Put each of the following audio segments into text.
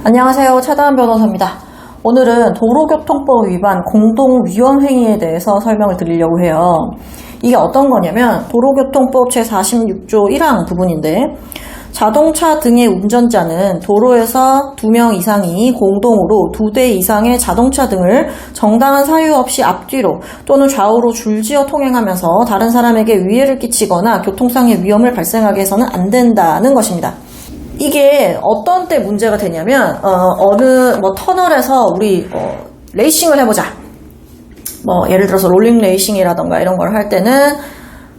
안녕하세요. 차다은 변호사입니다. 오늘은 도로교통법 위반 공동위험행위에 대해서 설명을 드리려고 해요. 이게 어떤 거냐면 도로교통법 제46조 1항 부분인데, 자동차 등의 운전자는 도로에서 2명 이상이 공동으로 2대 이상의 자동차 등을 정당한 사유 없이 앞뒤로 또는 좌우로 줄지어 통행하면서 다른 사람에게 위해를 끼치거나 교통상의 위험을 발생하게 해서는 안 된다는 것입니다. 이게 어떤 때 문제가 되냐면 어느 터널에서 우리 레이싱을 해보자. 예를 들어서 롤링 레이싱이라던가 이런 걸 할 때는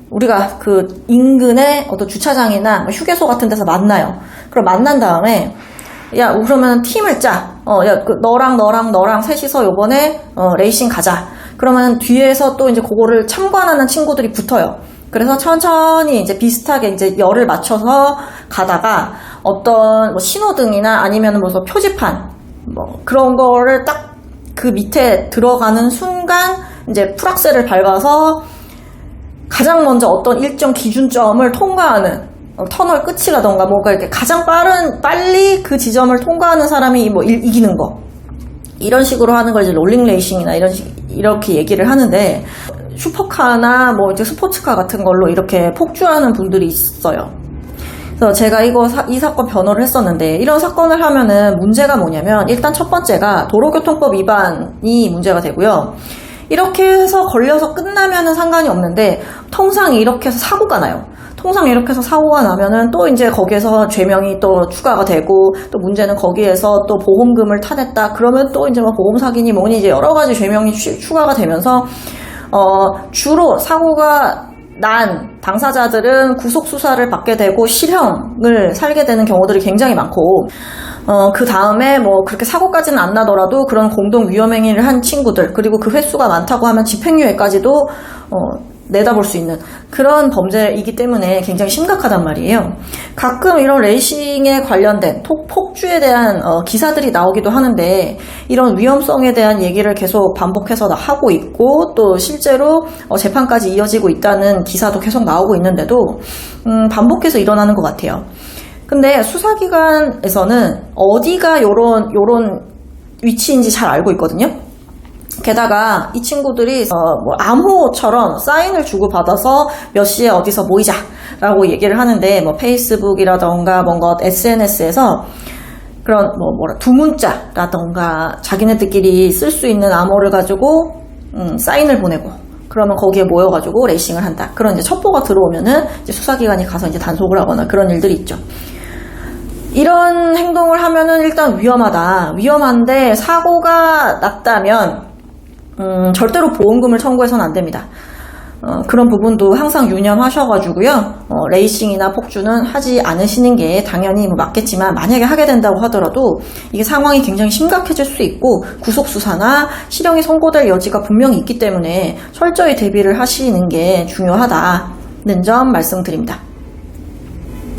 우리가 그 인근의 어떤 주차장이나 휴게소 같은 데서 만나요. 그럼 만난 다음에 야, 그러면 팀을 짜. 너랑 셋이서 요번에 레이싱 가자. 그러면 뒤에서 또 이제 그거를 참관하는 친구들이 붙어요. 그래서 천천히 이제 비슷하게 이제 열을 맞춰서 가다가 어떤 신호등이나 아니면 무슨 표지판 그런 거를 딱 그 밑에 들어가는 순간 이제 풀악셀을 밟아서 가장 먼저 어떤 일정 기준점을 통과하는 터널 끝이라던가 뭔가 이렇게 가장 빨리 그 지점을 통과하는 사람이 이기는 거. 이런 식으로 하는 걸 이제 롤링 레이싱이나 이렇게 얘기를 하는데, 슈퍼카나 이제 스포츠카 같은 걸로 이렇게 폭주하는 분들이 있어요. 그래서 제가 이 사건 변호를 했었는데, 이런 사건을 하면은 문제가 뭐냐면, 일단 첫 번째가 도로교통법 위반이 문제가 되고요. 이렇게 해서 걸려서 끝나면은 상관이 없는데, 통상 이렇게 해서 사고가 나요. 통상 이렇게 해서 사고가 나면은 또 이제 거기에서 죄명이 또 추가가 되고, 또 문제는 거기에서 또 보험금을 타냈다. 그러면 또 이제 보험 사기니 뭐니 이제 여러 가지 죄명이 추가가 되면서, 주로 사고가 난 당사자들은 구속 수사를 받게 되고 실형을 살게 되는 경우들이 굉장히 많고, 그 다음에 그렇게 사고까지는 안 나더라도 그런 공동 위험행위를 한 친구들, 그리고 그 횟수가 많다고 하면 집행유예까지도 내다볼 수 있는 그런 범죄이기 때문에 굉장히 심각하단 말이에요. 가끔 이런 레이싱에 관련된 폭주에 대한 기사들이 나오기도 하는데, 이런 위험성에 대한 얘기를 계속 반복해서 하고 있고, 또 실제로 재판까지 이어지고 있다는 기사도 계속 나오고 있는데도 반복해서 일어나는 것 같아요. 근데 수사기관에서는 어디가 요런 위치인지 잘 알고 있거든요. 게다가 이 친구들이 암호처럼 사인을 주고받아서 몇 시에 어디서 모이자 라고 얘기를 하는데, 페이스북이라던가 뭔가 SNS에서 그런 두문자라던가 자기네들끼리 쓸 수 있는 암호를 가지고 사인을 보내고, 그러면 거기에 모여가지고 레이싱을 한다. 그런 이제 첩보가 들어오면은 이제 수사기관이 가서 이제 단속을 하거나 그런 일들이 있죠. 이런 행동을 하면은 일단 위험한데 사고가 났다면 절대로 보험금을 청구해서는 안 됩니다. 그런 부분도 항상 유념하셔가지고요. 레이싱이나 폭주는 하지 않으시는 게 당연히 맞겠지만, 만약에 하게 된다고 하더라도 이게 상황이 굉장히 심각해질 수 있고 구속수사나 실형이 선고될 여지가 분명히 있기 때문에 철저히 대비를 하시는 게 중요하다는 점 말씀드립니다.